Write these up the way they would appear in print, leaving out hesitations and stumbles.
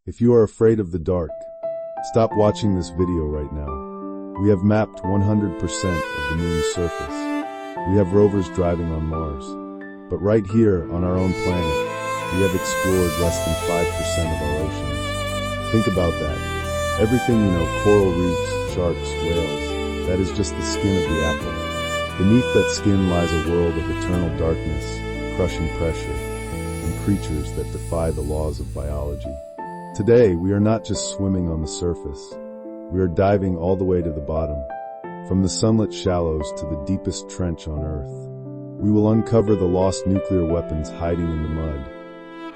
If you are afraid of the dark, stop watching this video right now. We have mapped 100% of the moon's surface. We have rovers driving on Mars. But right here, on our own planet, we have explored less than 5% of our oceans. Think about that. Everything you know, coral reefs, sharks, whales, that is just the skin of the apple. Beneath that skin lies a world of eternal darkness, crushing pressure, and creatures that defy the laws of biology. Today, we are not just swimming on the surface. We are diving all the way to the bottom, from the sunlit shallows to the deepest trench on Earth. We will uncover the lost nuclear weapons hiding in the mud,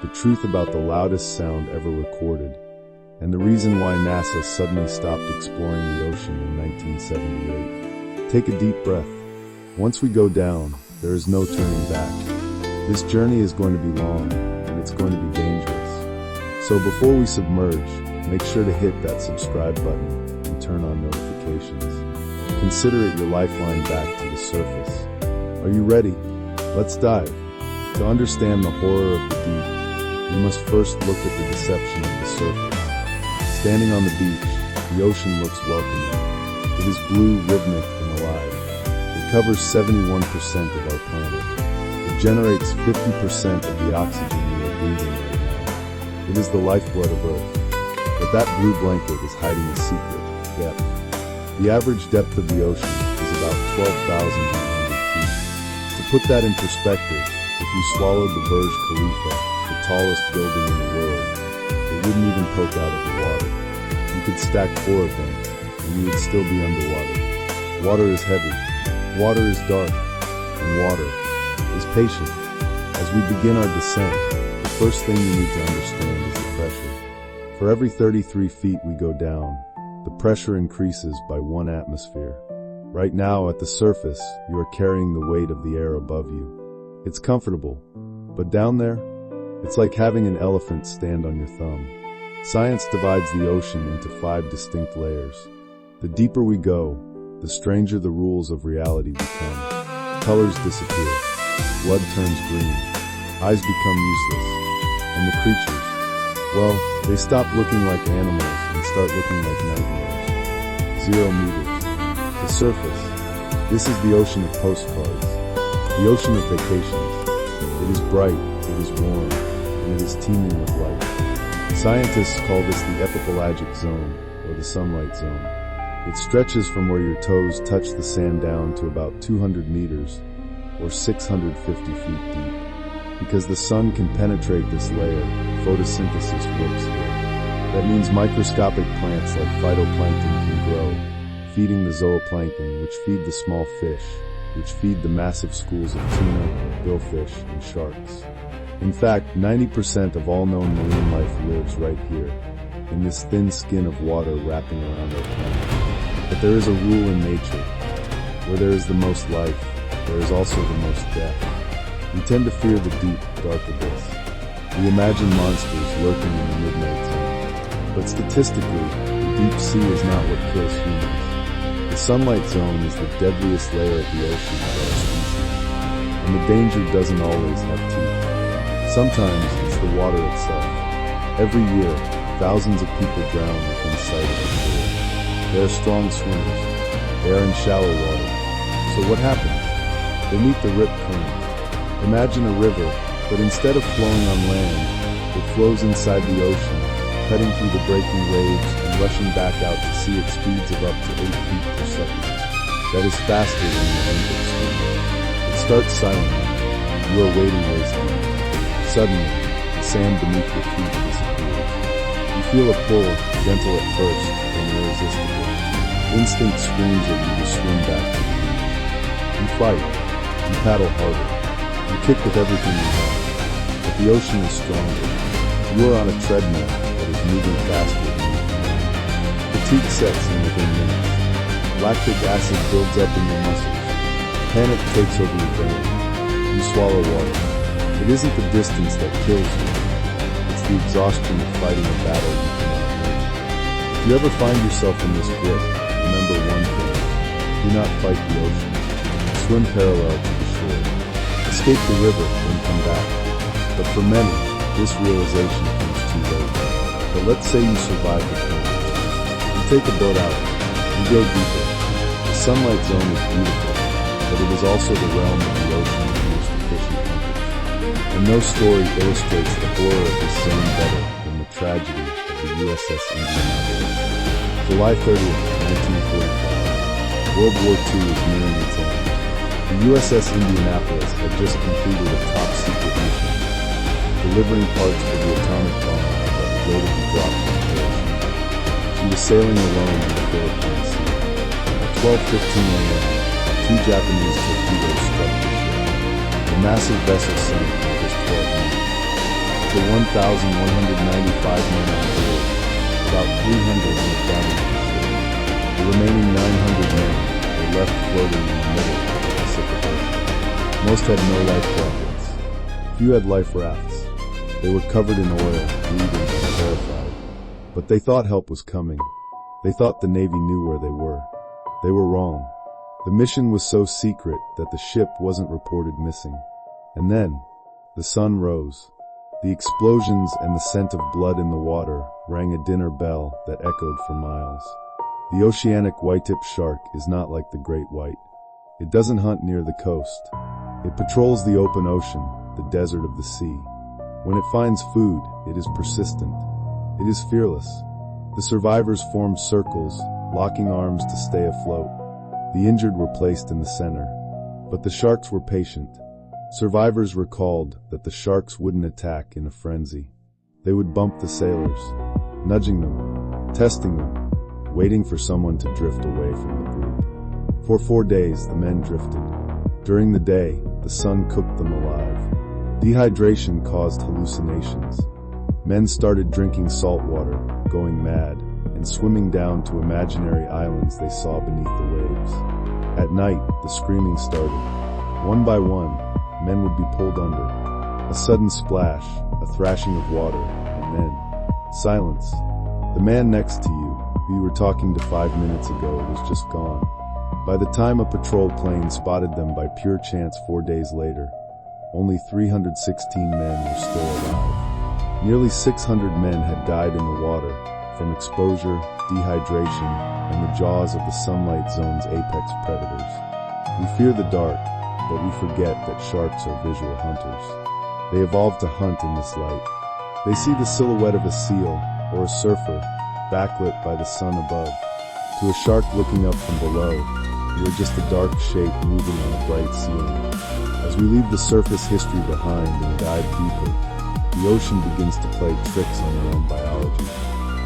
the truth about the loudest sound ever recorded, and the reason why NASA suddenly stopped exploring the ocean in 1978. Take a deep breath. Once we go down, there is no turning back. This journey is going to be long, and it's going to be dangerous. So before we submerge, make sure to hit that subscribe button and turn on notifications. Consider it your lifeline back to the surface. Are you ready? Let's dive. To understand the horror of the deep, we must first look at the deception of the surface. Standing on the beach, the ocean looks welcoming. It is blue, rhythmic, and alive. It covers 71% of our planet. It generates 50% of the oxygen we are breathing right now. It is the lifeblood of Earth. But that blue blanket is hiding a secret: depth. The average depth of the ocean is about 12,100 feet. To put that in perspective, if you swallowed the Burj Khalifa, the tallest building in the world, it wouldn't even poke out of the water. You could stack 4 of them, and you would still be underwater. Water is heavy, water is dark, and water is patient. As we begin our descent, the first thing you need to understand is the pressure. For every 33 feet we go down, the pressure increases by 1 atmosphere. Right now, at the surface, you are carrying the weight of the air above you. It's comfortable, but down there, it's like having an elephant stand on your thumb. Science divides the ocean into 5 distinct layers. The deeper we go, the stranger the rules of reality become. Colors disappear, blood turns green, eyes become useless, and the creatures, well, they stop looking like animals and start looking like nightmares. 0 meters. The surface. This is the ocean of postcards. The ocean of vacations. It is bright, it is warm, and it is teeming with life. Scientists call this the epipelagic zone, or the sunlight zone. It stretches from where your toes touch the sand down to about 200 meters, or 650 feet deep. Because the sun can penetrate this layer, photosynthesis works here. That means microscopic plants like phytoplankton can grow, feeding the zooplankton, which feed the small fish, which feed the massive schools of tuna, billfish, and sharks. In fact, 90% of all known marine life lives right here, in this thin skin of water wrapping around our planet. But there is a rule in nature. Where there is the most life, there is also the most death. We tend to fear the deep, dark abyss. We imagine monsters lurking in the midnight zone. But statistically, the deep sea is not what kills humans. The sunlight zone is the deadliest layer of the ocean for our species. And the danger doesn't always have teeth. Sometimes it's the water itself. Every year, thousands of people drown within sight of the shore. They are strong swimmers. They are in shallow water. So what happens? They meet the rip current. Imagine a river, but instead of flowing on land, it flows inside the ocean, cutting through the breaking waves and rushing back out to sea at speeds of up to 8 feet per second. That is faster than the Olympic swim. It starts silently. You are waiting waist-deep. Suddenly, the sand beneath your feet disappears. You feel a pull, gentle at first, then irresistible. Instinct screams at you to swim back to the beach. You fight. You paddle harder. You kick with everything you have, but the ocean is stronger. You are on a treadmill that is moving faster than you can run. Fatigue sets in within minutes. Lactic acid builds up in your muscles. Panic takes over your brain. You swallow water. It isn't the distance that kills you. It's the exhaustion of fighting a battle you cannot win. If you ever find yourself in this grip, remember one thing. Do not fight the ocean. Swim parallel to the shore. Escape the river and come back. But for many, this realization comes too late. But let's say you survive the plunge. You take a boat out, you go deeper. The sunlight zone is beautiful, but it is also the realm of the ocean used for fishing hunters. And no story illustrates the horror of this zone better than the tragedy of the USS Indianapolis. July 30th, 1945. World War II is nearing its end. The USS Indianapolis had just completed a top-secret mission, delivering parts for the atomic bomb that would later be dropped in the ocean. She was sailing alone in the Philippine Sea. At 12:15 a.m., 2 Japanese torpedoes struck the ship. The massive vessel sank in just 12 minutes. Of the 1,195 men on board, about 300 were down in the ship. The remaining 900 men were left floating in the middle of the Pacific Ocean. Most had no life jackets. Few had life rafts. They were covered in oil, bleeding, and terrified. But they thought help was coming. They thought the Navy knew where they were. They were wrong. The mission was so secret that the ship wasn't reported missing. And then, the sun rose. The explosions and the scent of blood in the water rang a dinner bell that echoed for miles. The oceanic white-tipped shark is not like the great white. It doesn't hunt near the coast. It patrols the open ocean, the desert of the sea. When it finds food, it is persistent. It is fearless. The survivors formed circles, locking arms to stay afloat. The injured were placed in the center. But the sharks were patient. Survivors recalled that the sharks wouldn't attack in a frenzy. They would bump the sailors, nudging them, testing them, waiting for someone to drift away from the group. For 4 days, the men drifted. During the day, the sun cooked them alive. Dehydration caused hallucinations. Men started drinking salt water, going mad, and swimming down to imaginary islands they saw beneath the waves. At night, the screaming started. One by one, men would be pulled under. A sudden splash, a thrashing of water, and then silence. The man next to you, who you were talking to 5 minutes ago, was just gone. By the time a patrol plane spotted them by pure chance 4 days later, only 316 men were still alive. Nearly 600 men had died in the water from exposure, dehydration, and the jaws of the sunlight zone's apex predators. We fear the dark, but we forget that sharks are visual hunters. They evolved to hunt in this light. They see the silhouette of a seal or a surfer, backlit by the sun above. To a shark looking up from below, you are just a dark shape moving on a bright ceiling. As we leave the surface history behind and dive deeper, the ocean begins to play tricks on their own biology.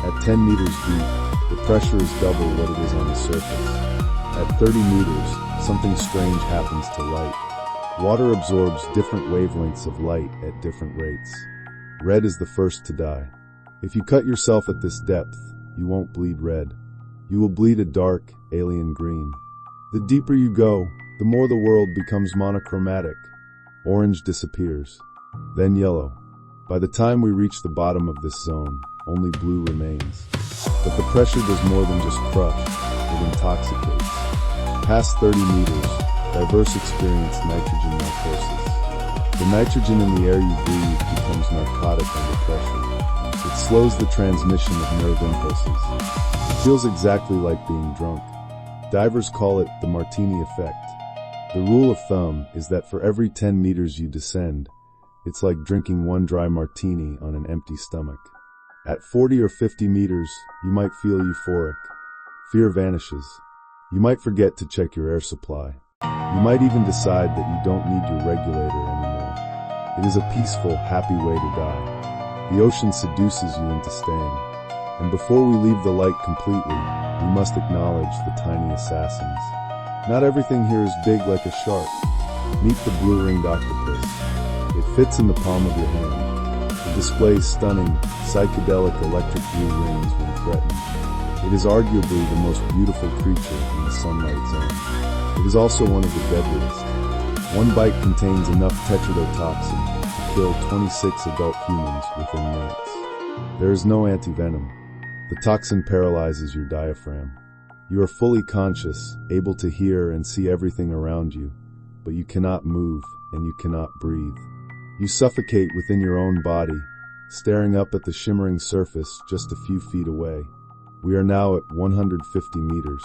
At 10 meters deep, the pressure is double what it is on the surface. At 30 meters, something strange happens to light. Water absorbs different wavelengths of light at different rates. Red is the first to die. If you cut yourself at this depth, you won't bleed red. You will bleed a dark, alien green. The deeper you go, the more the world becomes monochromatic. Orange disappears, then yellow. By the time we reach the bottom of this zone, only blue remains. But the pressure does more than just crush, it intoxicates. Past 30 meters, diverse experience nitrogen narcosis. The nitrogen in the air you breathe becomes narcotic under pressure. It slows the transmission of nerve impulses. It feels exactly like being drunk. Divers call it the martini effect. The rule of thumb is that for every 10 meters you descend, it's like drinking 1 dry martini on an empty stomach. At 40 or 50 meters, you might feel euphoric. Fear vanishes. You might forget to check your air supply. You might even decide that you don't need your regulator anymore. It is a peaceful, happy way to die. The ocean seduces you into staying. And before we leave the light completely, we must acknowledge the tiny assassins. Not everything here is big like a shark. Meet the blue-ringed octopus. It fits in the palm of your hand. It displays stunning, psychedelic electric blue rings when threatened. It is arguably the most beautiful creature in the sunlight zone. It is also one of the deadliest. One bite contains enough tetrodotoxin to kill 26 adult humans within minutes. There is no antivenom. The toxin paralyzes your diaphragm. You are fully conscious, able to hear and see everything around you, but you cannot move and you cannot breathe. You suffocate within your own body, staring up at the shimmering surface just a few feet away. We are now at 150 meters.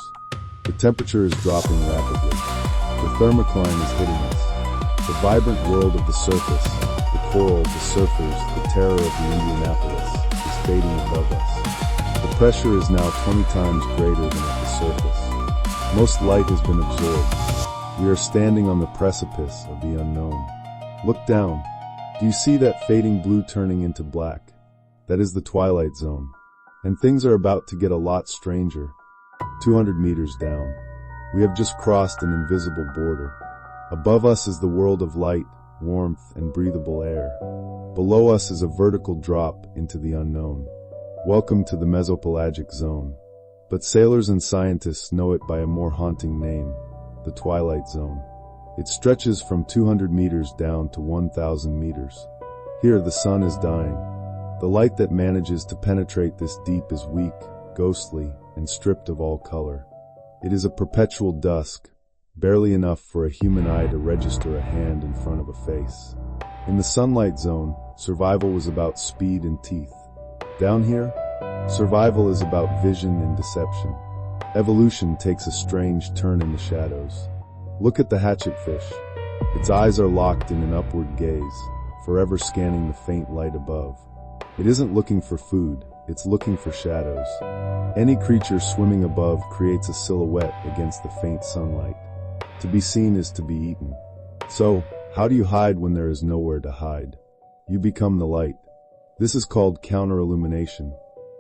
The temperature is dropping rapidly. The thermocline is hitting us. The vibrant world of the surface, the coral, the surfers, the terror of the Indianapolis, is fading above us. The pressure is now 20 times greater than at the surface. Most light has been absorbed. We are standing on the precipice of the unknown. Look down. Do you see that fading blue turning into black? That is the twilight zone. And things are about to get a lot stranger. 200 meters down. We have just crossed an invisible border. Above us is the world of light, warmth, and breathable air. Below us is a vertical drop into the unknown. Welcome to the mesopelagic zone. But sailors and scientists know it by a more haunting name, the twilight zone. It stretches from 200 meters down to 1,000 meters. Here the sun is dying. The light that manages to penetrate this deep is weak, ghostly, and stripped of all color. It is a perpetual dusk, barely enough for a human eye to register a hand in front of a face. In the sunlight zone, survival was about speed and teeth. Down here, survival is about vision and deception. Evolution takes a strange turn in the shadows. Look at the hatchetfish. Its eyes are locked in an upward gaze, forever scanning the faint light above. It isn't looking for food, it's looking for shadows. Any creature swimming above creates a silhouette against the faint sunlight. To be seen is to be eaten. So, how do you hide when there is nowhere to hide? You become the light. This is called counter-illumination.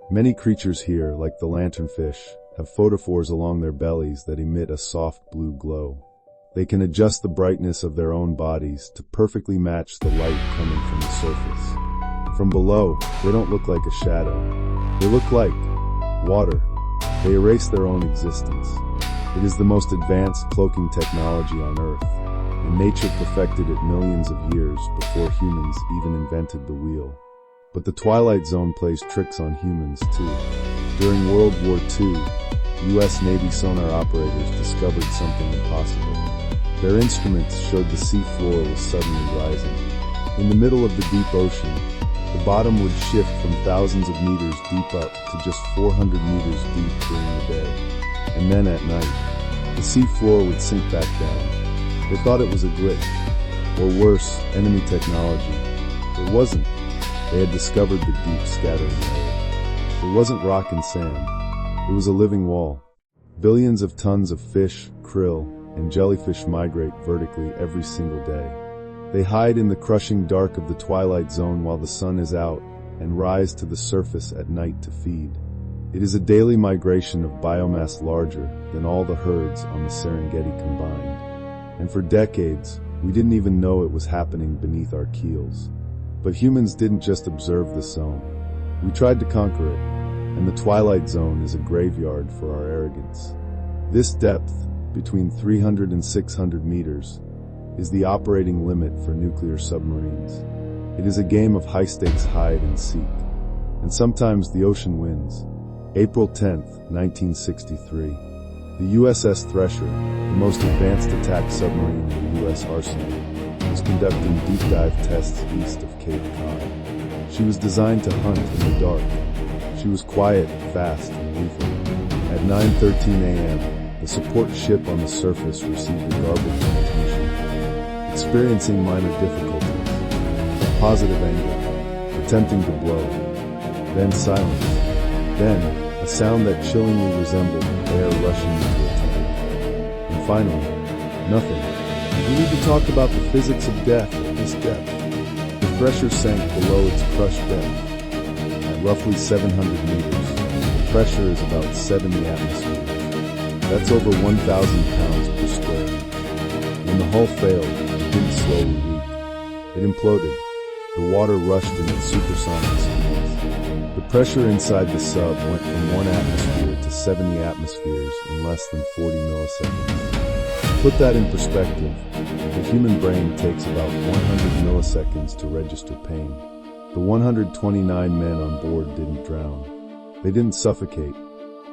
Many creatures here, like the lanternfish, have photophores along their bellies that emit a soft blue glow. They can adjust the brightness of their own bodies to perfectly match the light coming from the surface. From below, they don't look like a shadow. They look like water. They erase their own existence. It is the most advanced cloaking technology on Earth, and nature perfected it millions of years before humans even invented the wheel. But the Twilight Zone plays tricks on humans too. During World War II, U.S. Navy sonar operators discovered something impossible. Their instruments showed the sea floor was suddenly rising. In the middle of the deep ocean, the bottom would shift from thousands of meters deep up to just 400 meters deep during the day. And then at night, the sea floor would sink back down. They thought it was a glitch, or worse, enemy technology. It wasn't. They had discovered the deep scattering layer. It wasn't rock and sand. It was a living wall. Billions of tons of fish, krill, and jellyfish migrate vertically every single day. They hide in the crushing dark of the twilight zone while the sun is out and rise to the surface at night to feed. It is a daily migration of biomass larger than all the herds on the Serengeti combined. And for decades, we didn't even know it was happening beneath our keels. But humans didn't just observe the zone. We tried to conquer it, and the twilight zone is a graveyard for our arrogance. This depth, between 300 and 600 meters, is the operating limit for nuclear submarines. It is a game of high-stakes hide and seek. And sometimes the ocean wins. April 10, 1963. The USS Thresher, the most advanced attack submarine in the U.S. arsenal, was conducting deep-dive tests east of Cape Cod. She was designed to hunt in the dark. She was quiet, fast, and lethal. At 9:13 a.m., the support ship on the surface received a garbled transmission, experiencing minor difficulties, a positive angle, attempting to blow, then silence, then a sound that chillingly resembled air rushing into a tunnel, and finally, nothing. We need to talk about the physics of death at this depth. The Thresher sank below its crushed depth. At roughly 700 meters, the pressure is about 70 atmospheres. That's over 1,000 pounds per square. When the hull failed, it didn't slowly leak. It imploded. The water rushed in at supersonic speeds. The pressure inside the sub went from 1 atmosphere to 70 atmospheres in less than 40 milliseconds. To put that in perspective, the human brain takes about 100 milliseconds to register pain. The 129 men on board didn't drown. They didn't suffocate.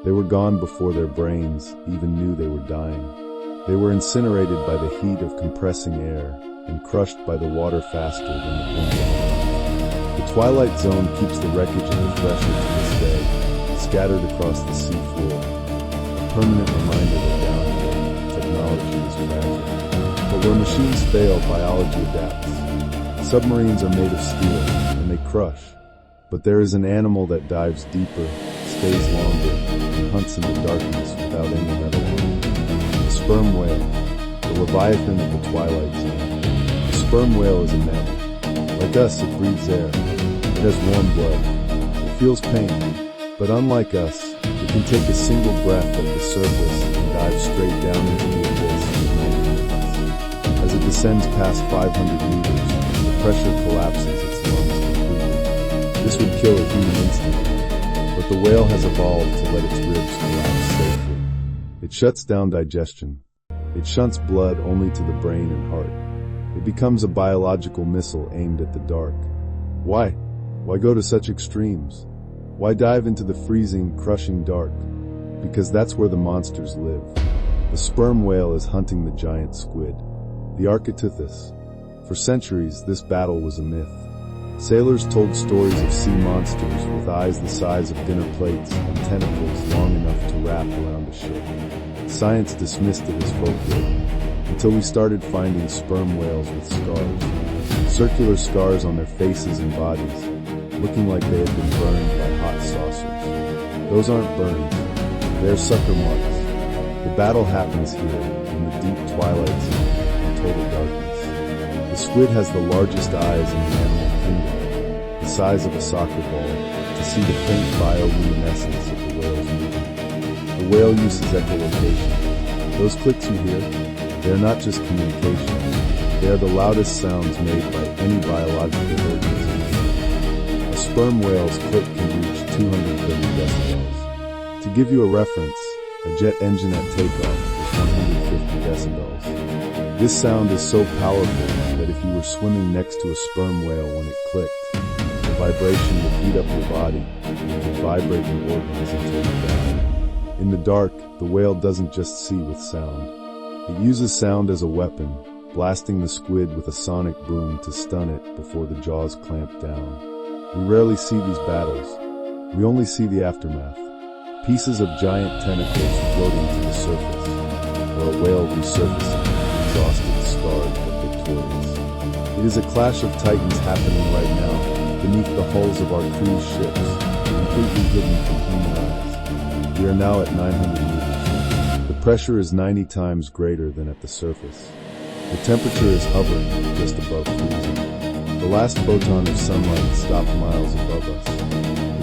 They were gone before their brains even knew they were dying. They were incinerated by the heat of compressing air and crushed by the water faster than the blink of an eye. The twilight zone keeps the wreckage of the thresher to this day, scattered across the sea floor. A permanent reminder that down here, technology is fragile. But where machines fail, biology adapts. Submarines are made of steel, and they crush. But there is an animal that dives deeper, stays longer, and hunts in the darkness without any metal armor. The sperm whale, the leviathan of the twilight zone. The sperm whale is a mammal. Like us, it breathes air. It has warm blood. It feels pain. But unlike us, it can take a single breath at the surface and dive straight down into the abyss for 90 minutes. As it descends past 500 meters, the pressure collapses its lungs completely. This would kill a human instantly, but the whale has evolved to let its ribs collapse safely. It shuts down digestion. It shunts blood only to the brain and heart. It becomes a biological missile aimed at the dark. Why? Why go to such extremes? Why dive into the freezing, crushing dark? Because that's where the monsters live. The sperm whale is hunting the giant squid, the Architeuthis. For centuries, this battle was a myth. Sailors told stories of sea monsters with eyes the size of dinner plates and tentacles long enough to wrap around a ship. Science dismissed it as folklore, until we started finding sperm whales with scars. Circular scars on their faces and bodies, looking like they had been burned by hot saucers. Those aren't burns, they're sucker marks. The battle happens here, in the deep twilight zone, in total darkness. The squid has the largest eyes in the animal kingdom, the size of a soccer ball, to see the faint bioluminescence of the whale's movement. The whale uses echolocation. Those clicks you hear, they are not just communication. They are the loudest sounds made by any biological organism. A sperm whale's click can reach 230 decibels. To give you a reference, a jet engine at takeoff is 150 decibels. This sound is so powerful that if you were swimming next to a sperm whale when it clicked, the vibration would heat up your body and you could vibrate your organs until you die. In the dark, the whale doesn't just see with sound. It uses sound as a weapon, blasting the squid with a sonic boom to stun it before the jaws clamp down. We rarely see these battles. We only see the aftermath. Pieces of giant tentacles floating to the surface, or a whale resurfacing, exhausted, scarred, but victorious. It is a clash of titans happening right now, beneath the hulls of our cruise ships, completely hidden from human eyes. We are now at 900 meters. The pressure is 90 times greater than at the surface. The temperature is hovering just above freezing. The last photon of sunlight stopped miles above us.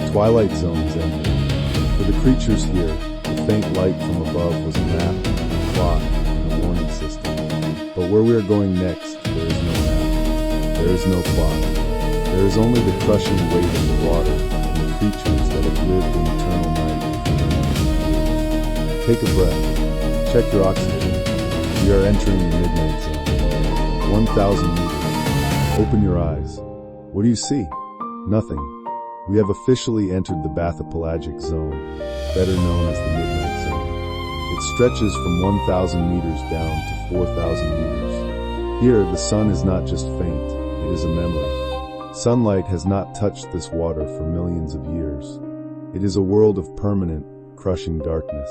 The twilight zone is ending. For the creatures here, the faint light from above was a map, a clock, and a warning system. But where we are going next, there is no map. There is no clock. There is only the crushing weight of the water and the creatures that have lived in eternal night for millions of years. Take a breath. Check your oxygen. We are entering the midnight zone. 1,000 meters. Open your eyes. What do you see? Nothing. We have officially entered the bathypelagic zone, better known as the midnight zone. It stretches from 1,000 meters down to 4,000 meters. Here, the sun is not just faint, it is a memory. Sunlight has not touched this water for millions of years. It is a world of permanent, crushing darkness.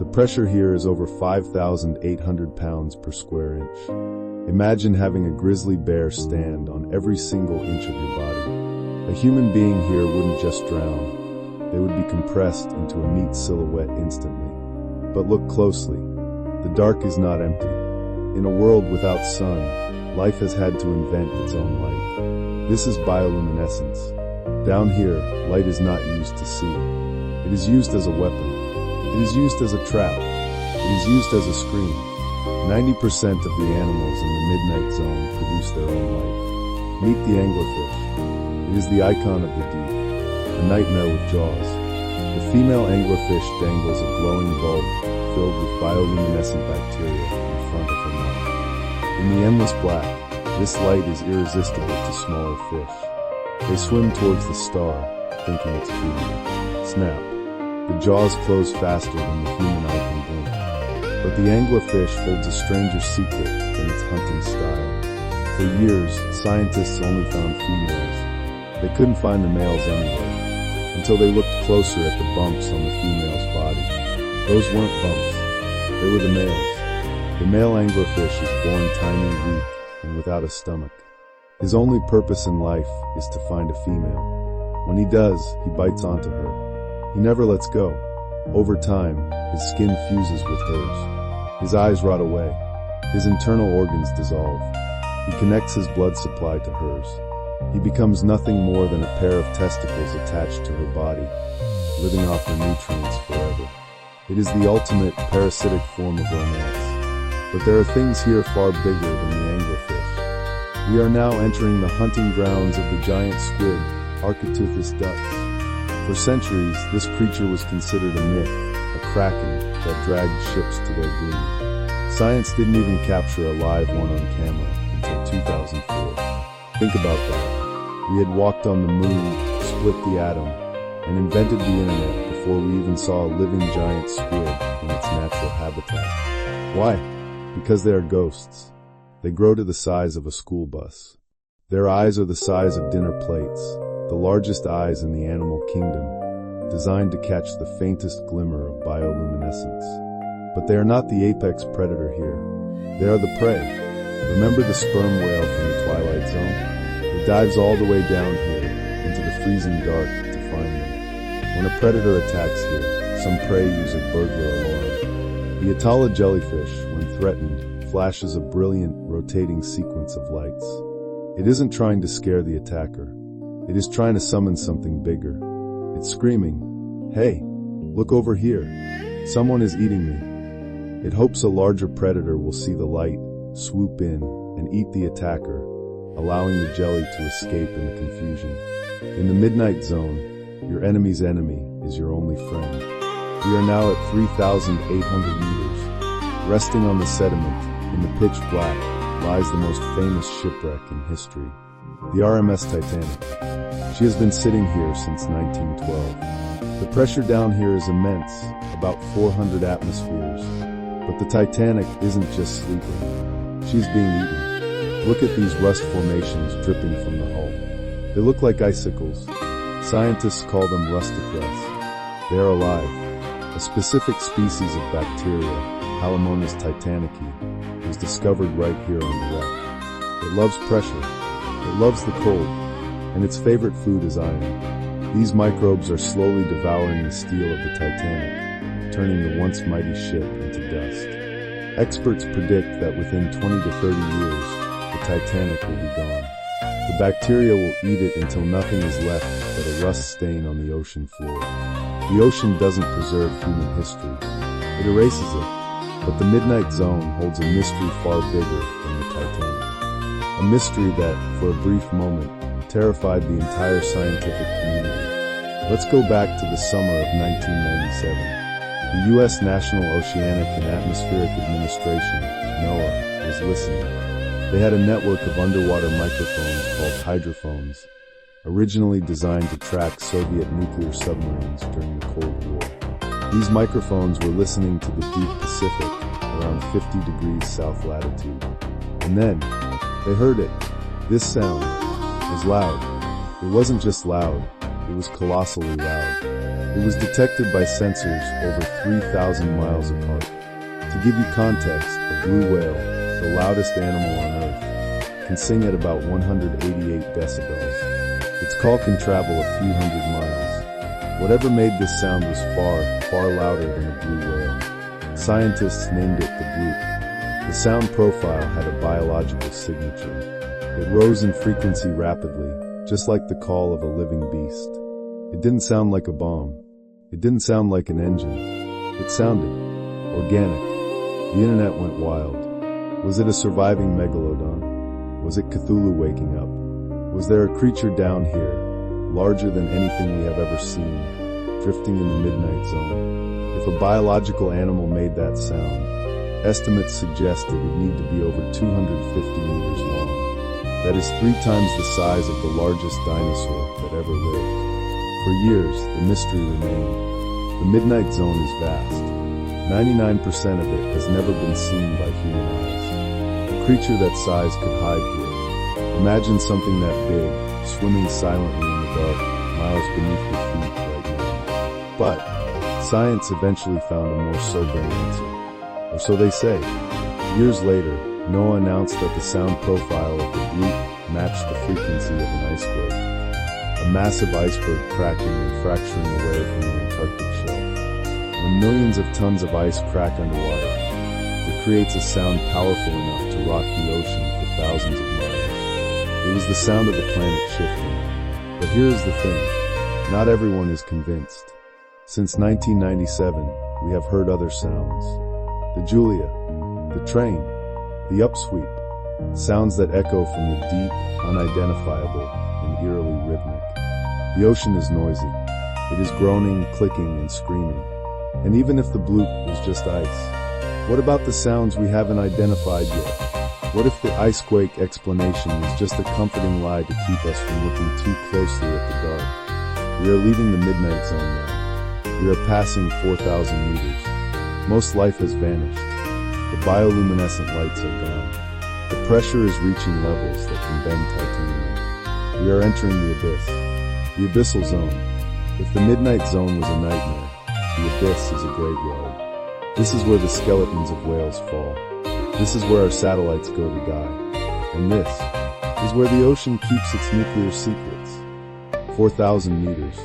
The pressure here is over 5,800 pounds per square inch. Imagine having a grizzly bear stand on every single inch of your body. A human being here wouldn't just drown. They would be compressed into a meat silhouette instantly. But look closely. The dark is not empty. In a world without sun, life has had to invent its own light. This is bioluminescence. Down here, light is not used to see. It is used as a weapon. It is used as a trap. It is used as a screen. 90% of the animals in the midnight zone produce their own light. Meet the anglerfish. It is the icon of the deep, a nightmare with jaws. The female anglerfish dangles a glowing bulb filled with bioluminescent bacteria in front of her mouth. In the endless black, this light is irresistible to smaller fish. They swim towards the star, thinking it's feeding. Snap. The jaws close faster than the human eye can blink. But the anglerfish holds a stranger secret than its hunting style. For years, scientists only found females. They couldn't find the males anywhere, until they looked closer at the bumps on the female's body. Those weren't bumps, they were the males. The male anglerfish is born tiny, weak, and without a stomach. His only purpose in life is to find a female. When he does, he bites onto her. He never lets go. Over time, his skin fuses with hers. His eyes rot away. His internal organs dissolve. He connects his blood supply to hers. He becomes nothing more than a pair of testicles attached to her body, living off her nutrients forever. It is the ultimate parasitic form of romance. But there are things here far bigger than the anglerfish. We are now entering the hunting grounds of the giant squid, Architeuthis ducks. For centuries, this creature was considered a myth, a kraken that dragged ships to their doom. Science didn't even capture a live one on camera until 2004. Think about that. We had walked on the moon, split the atom, and invented the internet before we even saw a living giant squid in its natural habitat. Why? Because they are ghosts. They grow to the size of a school bus. Their eyes are the size of dinner plates, the largest eyes in the animal kingdom, designed to catch the faintest glimmer of bioluminescence. But they are not the apex predator here. They are the prey. Remember the sperm whale from the Twilight Zone? It dives all the way down here, into the freezing dark, to find them. When a predator attacks here, some prey use a burglar alarm. The Atala jellyfish, when threatened, flashes a brilliant, rotating sequence of lights. It isn't trying to scare the attacker. It is trying to summon something bigger. It's screaming, "Hey, look over here. Someone is eating me." It hopes a larger predator will see the light, swoop in, and eat the attacker, allowing the jelly to escape in the confusion. In the midnight zone, your enemy's enemy is your only friend. We are now at 3,800 meters. Resting on the sediment, in the pitch black, lies the most famous shipwreck in history, the RMS Titanic. She has been sitting here since 1912. The pressure down here is immense, about 400 atmospheres. But the Titanic isn't just sleeping. She's being eaten. Look at these rust formations dripping from the hull. They look like icicles. Scientists call them rustic rust. They are alive. A specific species of bacteria, Halomonas titanici, was discovered right here on the wreck. It loves pressure. It loves the cold. And its favorite food is iron. These microbes are slowly devouring the steel of the Titanic, turning the once mighty ship into dust. Experts predict that within 20 to 30 years, the Titanic will be gone. The bacteria will eat it until nothing is left but a rust stain on the ocean floor. The ocean doesn't preserve human history. It erases it. But the Midnight Zone holds a mystery far bigger than the Titanic. A mystery that, for a brief moment, terrified the entire scientific community. Let's go back to the summer of 1997. The U.S. National Oceanic and Atmospheric Administration, NOAA, was listening. They had a network of underwater microphones called hydrophones, originally designed to track Soviet nuclear submarines during the Cold War. These microphones were listening to the deep Pacific, around 50 degrees south latitude. And then, they heard it. This sound was loud. It wasn't just loud, it was colossally loud. It was detected by sensors over 3,000 miles apart. To give you context, a blue whale, the loudest animal on Earth, can sing at about 188 decibels. Its call can travel a few hundred miles. Whatever made this sound was far louder than a blue whale. Scientists named it the bloop. The sound profile had a biological signature. It rose in frequency rapidly, just like the call of a living beast. It didn't sound like a bomb. It didn't sound like an engine. It sounded organic. The internet went wild. Was it a surviving megalodon? Was it Cthulhu waking up? Was there a creature down here, larger than anything we have ever seen, drifting in the midnight zone? If a biological animal made that sound, estimates suggest it would need to be over 250 meters long. That is 3 times the size of the largest dinosaur that ever lived. For years, the mystery remained. The Midnight Zone is vast. 99% of it has never been seen by human eyes. A creature that size could hide here. Imagine something that big, swimming silently in dark, miles beneath your feet right now. But science eventually found a more sobering answer. Or so they say. Years later, NOAA announced that the sound profile of the group matched the frequency of an ice quake, a massive iceberg cracking and fracturing away from the Antarctic shelf. When millions of tons of ice crack underwater, it creates a sound powerful enough to rock the ocean for thousands of miles. It was the sound of the planet shifting. But here's the thing, not everyone is convinced. Since 1997, we have heard other sounds. The Julia, the train, the upsweep, sounds that echo from the deep, unidentifiable, and eerily rhythmic. The ocean is noisy. It is groaning, clicking, and screaming. And even if the bloop was just ice, what about the sounds we haven't identified yet? What if the icequake explanation is just a comforting lie to keep us from looking too closely at the dark? We are leaving the midnight zone now. We are passing 4,000 meters. Most life has vanished. The bioluminescent lights are gone. The pressure is reaching levels that can bend titanium. We are entering the abyss. The abyssal zone. If the midnight zone was a nightmare, the abyss is a graveyard. This is where the skeletons of whales fall. This is where our satellites go to die. And this is where the ocean keeps its nuclear secrets. 4,000 meters.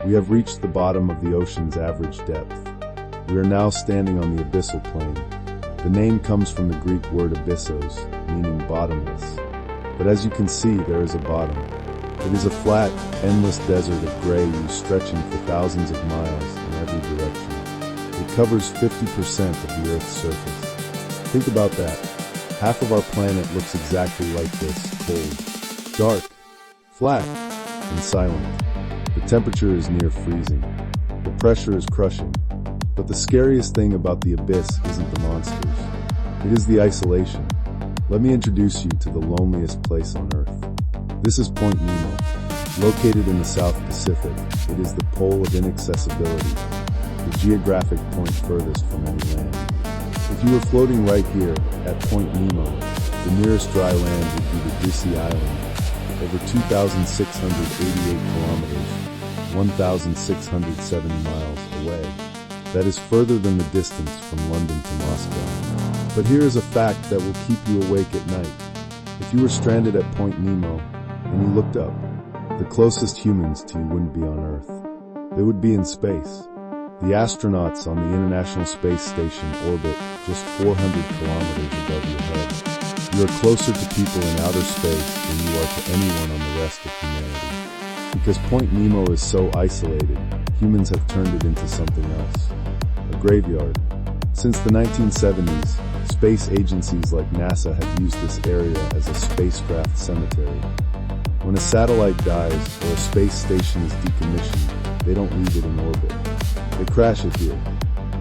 We have reached the bottom of the ocean's average depth. We are now standing on the abyssal plain. The name comes from the Greek word abyssos, meaning bottomless. But as you can see, there is a bottom. It is a flat, endless desert of gray ooze stretching for thousands of miles in every direction. It covers 50% of the Earth's surface. Think about that. Half of our planet looks exactly like this, cold, dark, flat, and silent. The temperature is near freezing. The pressure is crushing. But the scariest thing about the abyss isn't the monsters. It is the isolation. Let me introduce you to the loneliest place on Earth. This is Point Nemo. Located in the South Pacific, it is the pole of inaccessibility, the geographic point furthest from any land. If you were floating right here, at Point Nemo, the nearest dry land would be the Dissy Island, over 2,688 kilometers, 1,670 miles away. That is further than the distance from London to Moscow. But here is a fact that will keep you awake at night. If you were stranded at Point Nemo, and you looked up, the closest humans to you wouldn't be on Earth. They would be in space. The astronauts on the International Space Station orbit just 400 kilometers above your head. You are closer to people in outer space than you are to anyone on the rest of humanity. Because Point Nemo is so isolated, humans have turned it into something else. A graveyard. Since the 1970s, space agencies like NASA have used this area as a spacecraft cemetery. When a satellite dies or a space station is decommissioned, they don't leave it in orbit. They crash it here.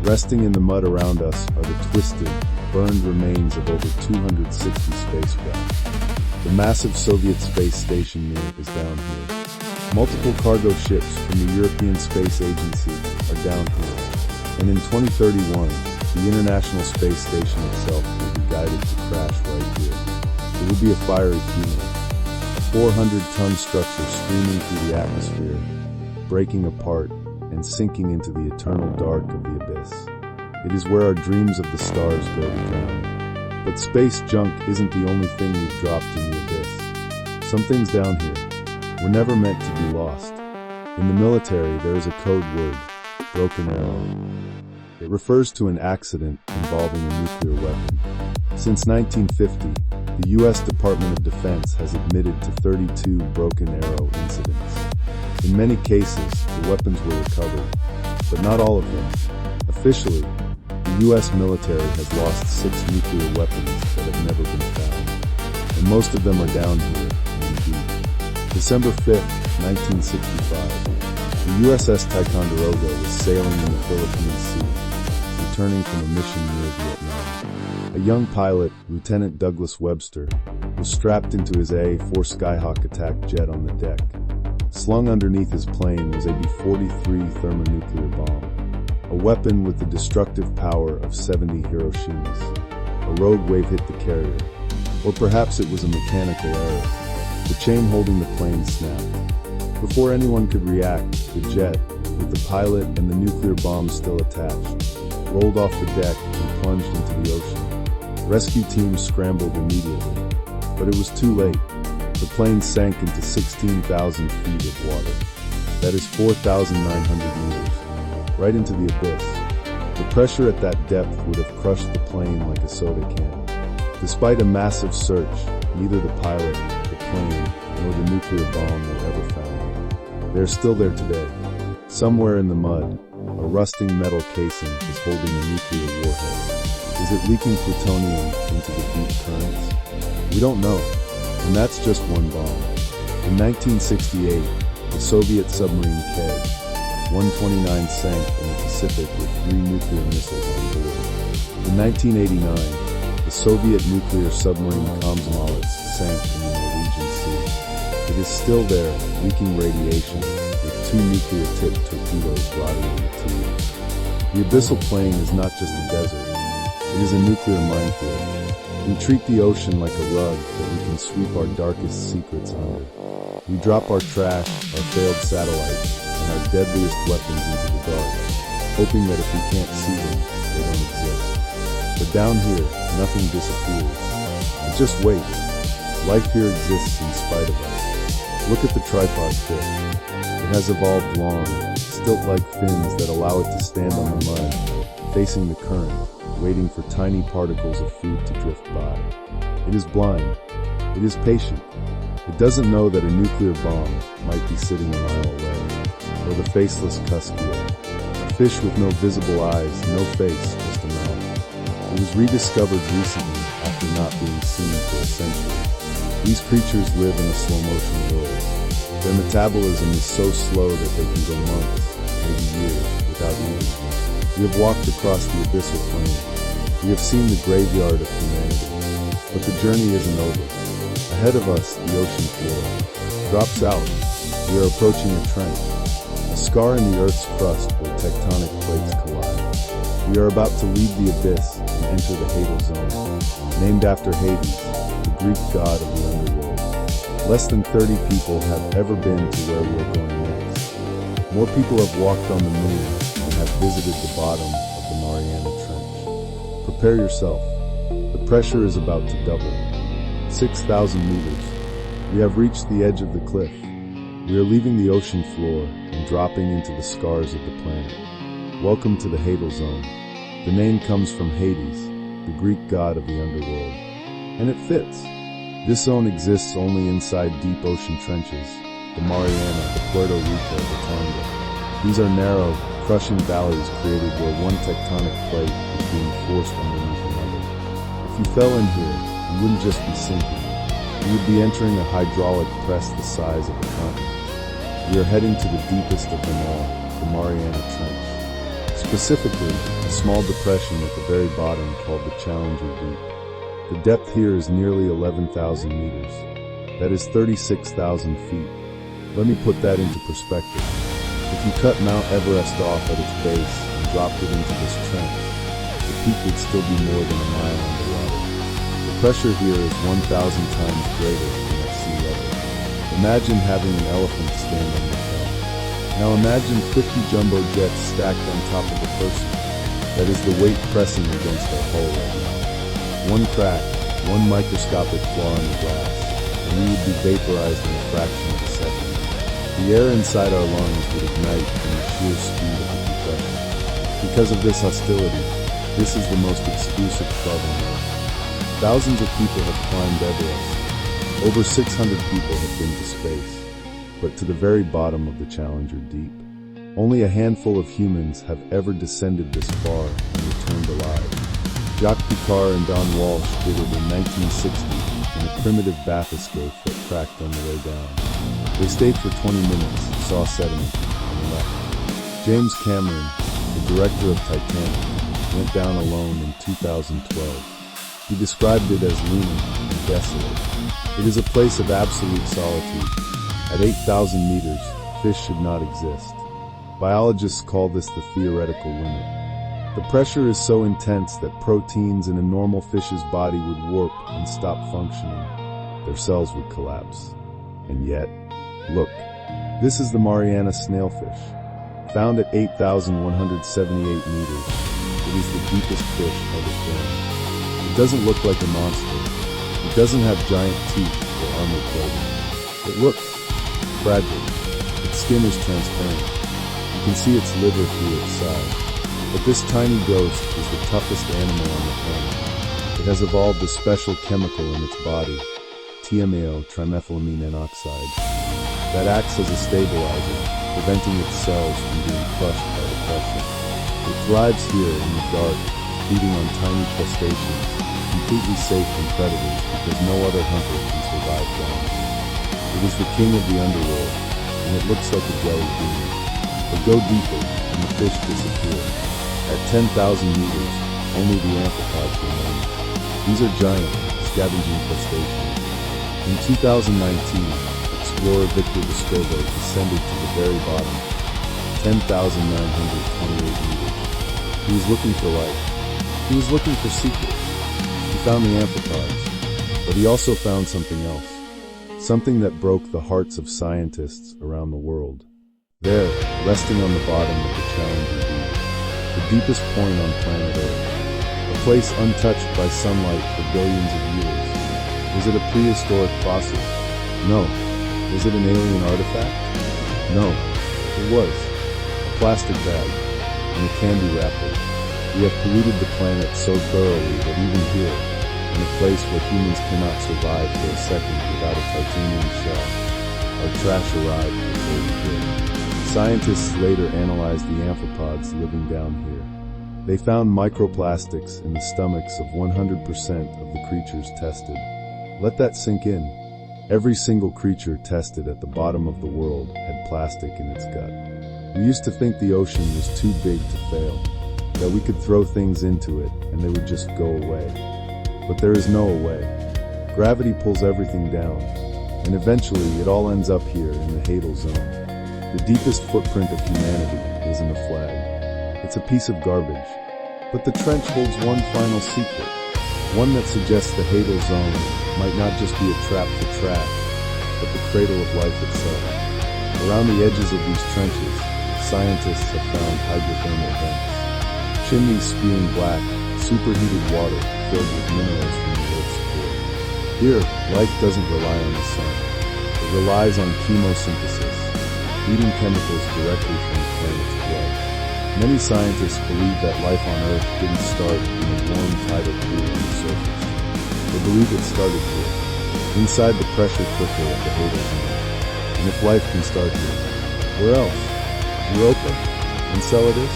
Resting in the mud around us are the twisted, burned remains of over 260 spacecraft. The massive Soviet space station near is down here. Multiple cargo ships from the European Space Agency are down here. And in 2031, the International Space Station itself will be guided to crash right here. It will be a fiery funeral. A 400-ton structure screaming through the atmosphere, breaking apart, and sinking into the eternal dark of the abyss. It is where our dreams of the stars go to drown. But space junk isn't the only thing we've dropped in the abyss. Some things down here were never meant to be lost. In the military, there is a code word, broken arrow. It refers to an accident involving a nuclear weapon. Since 1950, the U.S. Department of Defense has admitted to 32 broken arrow incidents. In many cases, the weapons were recovered, but not all of them. Officially, the U.S. military has lost 6 nuclear weapons that have never been found, and most of them are down here in the deep. December 5th, 1965, the USS Ticonderoga was sailing in the Philippine Sea, returning from a mission near Vietnam. A young pilot, Lieutenant Douglas Webster, was strapped into his A-4 Skyhawk attack jet on the deck. Slung underneath his plane was a B-43 thermonuclear bomb, a weapon with the destructive power of 70 Hiroshimas. A rogue wave hit the carrier, or perhaps it was a mechanical error. The chain holding the plane snapped. Before anyone could react, the jet, with the pilot and the nuclear bomb still attached, rolled off the deck and plunged into the ocean. Rescue teams scrambled immediately, but it was too late. The plane sank into 16,000 feet of water. That is 4,900 meters, right into the abyss. The pressure at that depth would have crushed the plane like a soda can. Despite a massive search, neither the pilot, the plane, nor the nuclear bomb were ever found. They're still there today. Somewhere in the mud, a rusting metal casing is holding a nuclear warhead. Is it leaking plutonium into the deep currents? We don't know, and that's just one bomb. In 1968, the Soviet submarine K-129 sank in the Pacific with 3 nuclear missiles on board. In 1989, the Soviet nuclear submarine Komsomolets sank in the Norwegian Sea. It is still there, leaking radiation, with 2 nuclear-tipped torpedoes rotting in the tubes. The abyssal plain is not just a desert, it is a nuclear minefield. We treat the ocean like a rug that we can sweep our darkest secrets under. We drop our trash, our failed satellites, and our deadliest weapons into the dark, hoping that if we can't see them, they don't exist. But down here, nothing disappears. It just waits. Life here exists in spite of us. Look at the tripod fish. It has evolved long, stilt-like fins that allow it to stand on the mud, facing the current, waiting for tiny particles of food to drift by. It is blind. It is patient. It doesn't know that a nuclear bomb might be sitting a mile away, or the faceless cuskeel, a fish with no visible eyes, no face, just a mouth. It was rediscovered recently after not being seen for a century. These creatures live in a slow-motion world. Their metabolism is so slow that they can go months, maybe years, without eating. We have walked across the abyssal plain. We have seen the graveyard of humanity. But the journey isn't over. Ahead of us, the ocean floor drops out. We are approaching a trench, a scar in the Earth's crust where tectonic plates collide. We are about to leave the abyss and enter the Hadal Zone, named after Hades, the Greek god of the underworld. Less than 30 people have ever been to where we are going next. More people have walked on the moon and have visited the bottom of the Mariana Trench. Prepare yourself. The pressure is about to double. 6,000 meters. We have reached the edge of the cliff. We are leaving the ocean floor and dropping into the scars of the planet. Welcome to the Hadal Zone. The name comes from Hades, the Greek god of the underworld. And it fits. This zone exists only inside deep ocean trenches, the Mariana, the Puerto Rico, the Tonga. These are narrow, crushing valleys created where one tectonic plate is being forced underneath another. If you fell in here, you wouldn't just be sinking. You would be entering a hydraulic press the size of a continent. We are heading to the deepest of them all, the Mariana Trench. Specifically, a small depression at the very bottom called the Challenger Deep. The depth here is nearly 11,000 meters. That is 36,000 feet. Let me put that into perspective. If you cut Mount Everest off at its base and dropped it into this trench, the peak would still be more than a mile underwater. The pressure here is 1,000 times greater than at sea level. Imagine having an elephant stand on your head. Now imagine 50 jumbo jets stacked on top of a person. That is the weight pressing against our hull right now. One crack, one microscopic flaw in the glass, and we would be vaporized in a fraction of a second. The air inside our lungs would ignite from the sheer speed of the compression. Because of this hostility, this is the most exclusive club on Earth. Thousands of people have climbed Everest. Over 600 people have been to space. But to the very bottom of the Challenger Deep, only a handful of humans have ever descended this far and returned alive. Jacques Picard and Don Walsh did it in 1960 in a primitive bath escape that cracked on the way down. They stayed for 20 minutes, saw sediment, and left. James Cameron, the director of Titanic, went down alone in 2012. He described it as looming and desolate. It is a place of absolute solitude. At 8,000 meters, fish should not exist. Biologists call this the theoretical limit. The pressure is so intense that proteins in a normal fish's body would warp and stop functioning. Their cells would collapse. And yet, look, This is the Mariana snailfish. Found at 8,178 meters, it is the deepest fish ever filmed. It doesn't look like a monster. It doesn't have giant teeth or armored clothing. It looks fragile. Its skin is transparent. You can see its liver through its side. But this tiny ghost is the toughest animal on the planet. It has evolved a special chemical in its body, TMAO, trimethylamine N oxide, that acts as a stabilizer, preventing its cells from being crushed by the pressure. It thrives here in the dark, feeding on tiny crustaceans, completely safe from predators because no other hunter can survive down here. It is the king of the underworld, and it looks like a jelly bean. But go deeper, and the fish disappear. At 10,000 meters, only the amphipods remain. These are giant, scavenging crustaceans. In 2019, explorer Victor Vescovo descended to the very bottom, 10,928 meters. He was looking for life. He was looking for secrets. He found the amphipods, but he also found something else. Something that broke the hearts of scientists around the world. There, resting on the bottom of the Challenger Deep, the deepest point on planet Earth, a place untouched by sunlight for billions of years. Was it a prehistoric fossil? No. Was it an alien artifact? No. It was. A plastic bag, and a candy wrapper. We have polluted the planet so thoroughly that even here, in a place where humans cannot survive for a second without a titanium shell, our trash arrived before we did. Scientists later analyzed the amphipods living down here. They found microplastics in the stomachs of 100% of the creatures tested. Let that sink in. Every single creature tested at the bottom of the world had plastic in its gut. We used to think the ocean was too big to fail, that we could throw things into it and they would just go away. But there is no away. Gravity pulls everything down, and eventually it all ends up here in the Hadal Zone. The deepest footprint of humanity isn't a flag. It's a piece of garbage. But the trench holds one final secret, one that suggests the Hadal Zone might not just be a trap for trash, but the cradle of life itself. Around the edges of these trenches, scientists have found hydrothermal vents. Chimneys spewing black, superheated water filled with minerals from the Earth's core. Here, life doesn't rely on the sun. It relies on chemosynthesis, eating chemicals directly from the planet's blood. Many scientists believe that life on Earth didn't start in a warm tidal pool on the surface. They believe it started here, inside the pressure cooker of the Hadal Zone. And if life can start here, where else? Europa? Enceladus?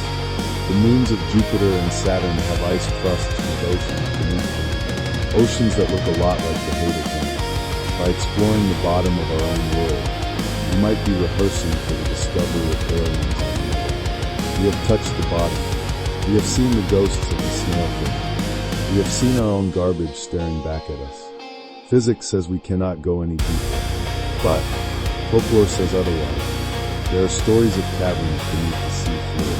The moons of Jupiter and Saturn have ice crusts with oceans beneath them. Oceans that look a lot like the Hadal Zone. By exploring the bottom of our own world, we might be rehearsing for the discovery of aliens on the Earth. We have touched the bottom. We have seen the ghosts of the snailfish. We have seen our own garbage staring back at us. Physics says we cannot go any deeper. But folklore says otherwise. There are stories of caverns beneath the sea floor,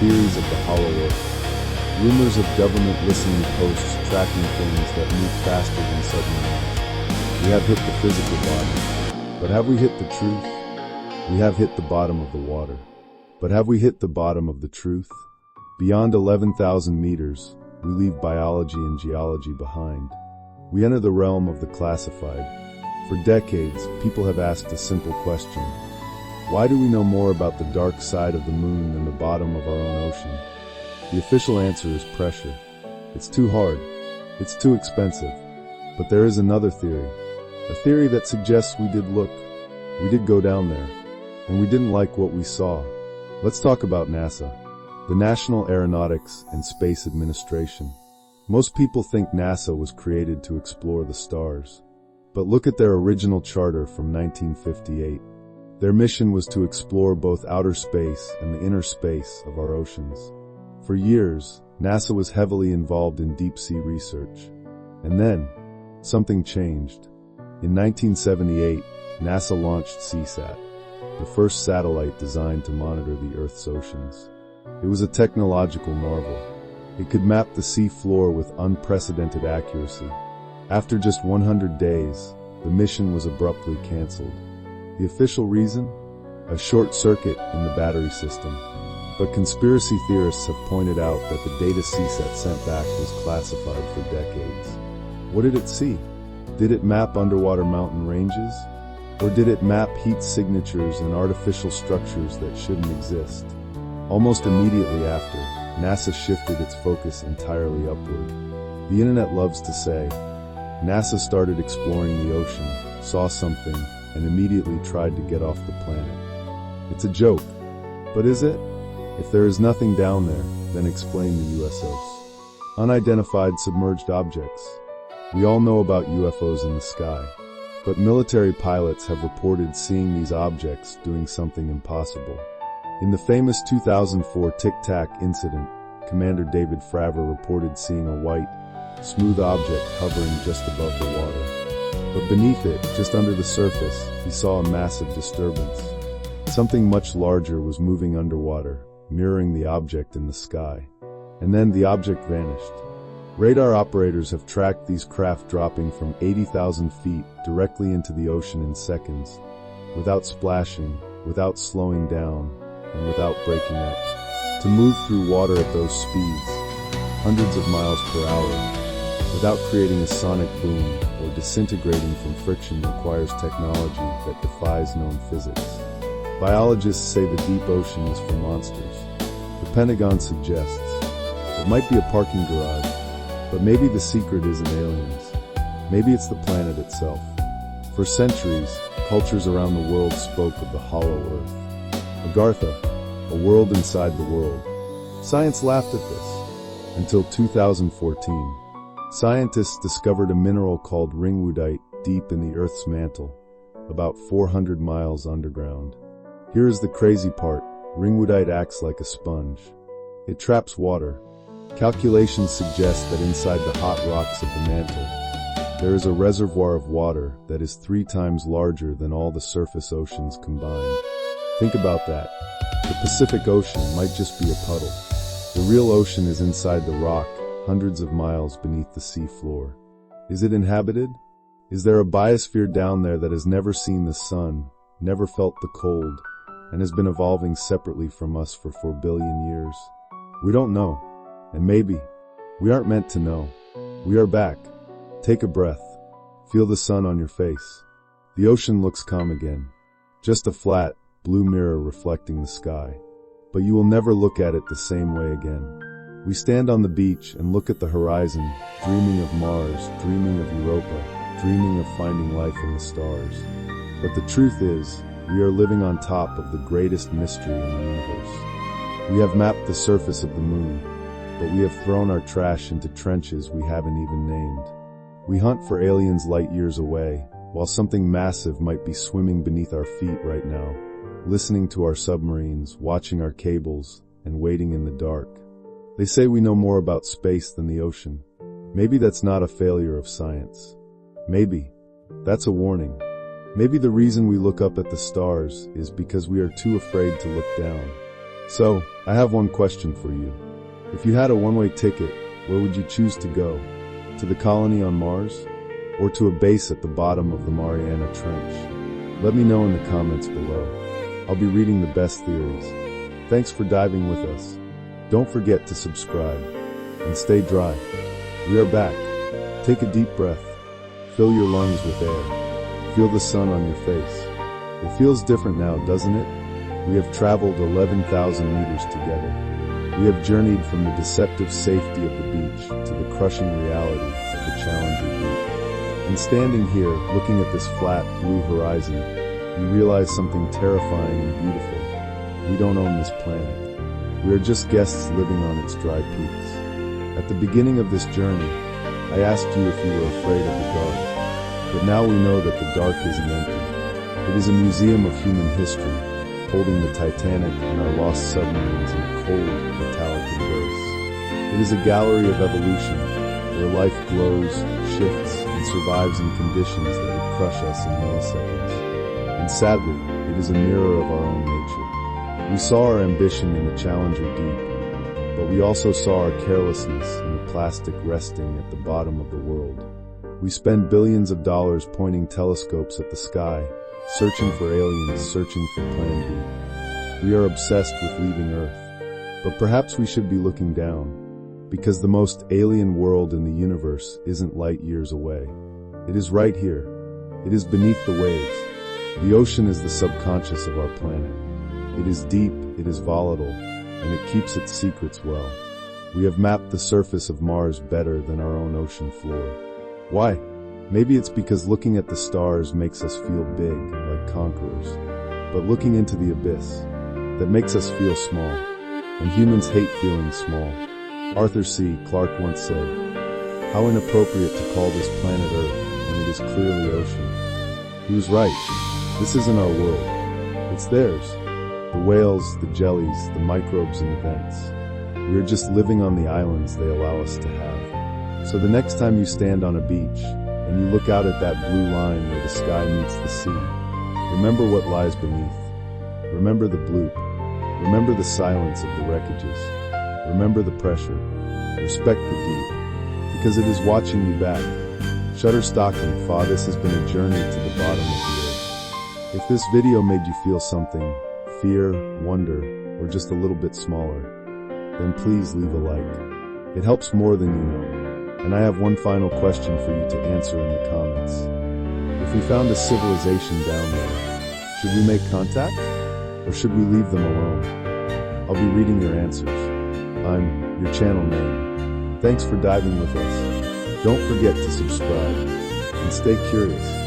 theories of the hollow earth, rumors of government listening posts tracking things that move faster than submarines. We have hit the physical bottom. But have we hit the truth? We have hit the bottom of the water. But have we hit the bottom of the truth? Beyond 11,000 meters, we leave biology and geology behind. We enter the realm of the classified. For decades, people have asked a simple question. Why do we know more about the dark side of the moon than the bottom of our own ocean? The official answer is pressure. It's too hard. It's too expensive. But there is another theory. A theory that suggests we did look. We did go down there. And we didn't like what we saw. Let's talk about NASA, the National Aeronautics and Space Administration. Most people think NASA was created to explore the stars. But look at their original charter from 1958. Their mission was to explore both outer space and the inner space of our oceans. For years, NASA was heavily involved in deep-sea research. And then, something changed. In 1978, NASA launched CSAT, the first satellite designed to monitor the Earth's oceans. It was a technological marvel. It could map the sea floor with unprecedented accuracy. After just 100 days, the mission was abruptly canceled. The official reason? a short circuit in the battery system. But conspiracy theorists have pointed out that the data CSAT sent back was classified for decades. What did it see? Did it map underwater mountain ranges? Or did it map heat signatures and artificial structures that shouldn't exist? Almost immediately after, NASA shifted its focus entirely upward. The internet loves to say, NASA started exploring the ocean, saw something, and immediately tried to get off the planet. It's a joke, but is it? If there is nothing down there, then explain the USOs. Unidentified submerged objects. We all know about UFOs in the sky, but military pilots have reported seeing these objects doing something impossible. In the famous 2004 Tic Tac incident, Commander David Fravor reported seeing a white, smooth object hovering just above the water. But beneath it, just under the surface, he saw a massive disturbance. Something much larger was moving underwater, mirroring the object in the sky. And then the object vanished. Radar operators have tracked these craft dropping from 80,000 feet directly into the ocean in seconds, without splashing, without slowing down, and without breaking up. To move through water at those speeds, hundreds of miles per hour, without creating a sonic boom or disintegrating from friction requires technology that defies known physics. Biologists say the deep ocean is for monsters. The Pentagon suggests it might be a parking garage, but maybe the secret isn't aliens. Maybe it's the planet itself. For centuries, cultures around the world spoke of the hollow Earth. Agartha, a world inside the world. Science laughed at this. Until 2014. Scientists discovered a mineral called ringwoodite deep in the Earth's mantle, about 400 miles underground. Here is the crazy part. Ringwoodite acts like a sponge. It traps water. Calculations suggest that inside the hot rocks of the mantle, there is a reservoir of water that is 3 times larger than all the surface oceans combined. Think about that. The Pacific Ocean might just be a puddle. The real ocean is inside the rock, hundreds of miles beneath the sea floor. Is it inhabited? Is there a biosphere down there that has never seen the sun, never felt the cold, and has been evolving separately from us for 4 billion years? We don't know. And maybe we aren't meant to know. We are back. Take a breath. Feel the sun on your face. The ocean looks calm again. Just a flat, blue mirror reflecting the sky. But you will never look at it the same way again. We stand on the beach and look at the horizon, dreaming of Mars, dreaming of Europa, dreaming of finding life in the stars. But the truth is, we are living on top of the greatest mystery in the universe. We have mapped the surface of the moon, but we have thrown our trash into trenches we haven't even named. We hunt for aliens light years away, while something massive might be swimming beneath our feet right now, listening to our submarines, watching our cables, and waiting in the dark. They say we know more about space than the ocean. Maybe that's not a failure of science. Maybe that's a warning. Maybe the reason we look up at the stars is because we are too afraid to look down. So, I have one question for you. If you had a one-way ticket, where would you choose to go? To the colony on Mars? Or to a base at the bottom of the Mariana Trench? Let me know in the comments below. I'll be reading the best theories. Thanks for diving with us. Don't forget to subscribe. And stay dry. We are back. Take a deep breath. Fill your lungs with air. Feel the sun on your face. It feels different now, doesn't it? We have traveled 11,000 meters together. We have journeyed from the deceptive safety of the beach to the crushing reality of the Challenger Deep. And standing here, looking at this flat, blue horizon, you realize something terrifying and beautiful. We don't own this planet. We are just guests living on its dry peaks. At the beginning of this journey, I asked you if you were afraid of the dark. But now we know that the dark isn't empty. It is a museum of human history, holding the Titanic and our lost submarines in a cold, metallic embrace. It is a gallery of evolution, where life glows, shifts, and survives in conditions that would crush us in milliseconds. And sadly, it is a mirror of our own nature. We saw our ambition in the Challenger Deep, but we also saw our carelessness in the plastic resting at the bottom of the world. We spend billions of dollars pointing telescopes at the sky, searching for aliens, searching for Plan B. We are obsessed with leaving Earth. But perhaps we should be looking down, because the most alien world in the universe isn't light years away. It is right here. It is beneath the waves. The ocean is the subconscious of our planet. It is deep, it is volatile, and it keeps its secrets well. We have mapped the surface of Mars better than our own ocean floor. Why? Maybe it's because looking at the stars makes us feel big, like conquerors. But looking into the abyss, that makes us feel small. And humans hate feeling small. Arthur C. Clarke once said, "How inappropriate to call this planet Earth when it is clearly ocean." He was right. This isn't our world. It's theirs. The whales, the jellies, the microbes and the vents. We are just living on the islands they allow us to have. So the next time you stand on a beach, and you look out at that blue line where the sky meets the sea, remember what lies beneath. Remember the bloop. Remember the silence of the wreckages. Remember the pressure. Respect the deep, because it is watching you back. Shutterstock and Fa, this has been a journey to the bottom of the earth. If this video made you feel something, fear, wonder, or just a little bit smaller, then please leave a like. It helps more than you know. And I have one final question for you to answer in the comments. If we found a civilization down there, should we make contact? Or should we leave them alone? I'll be reading your answers. I'm your channel name. Thanks for diving with us. Don't forget to subscribe and stay curious.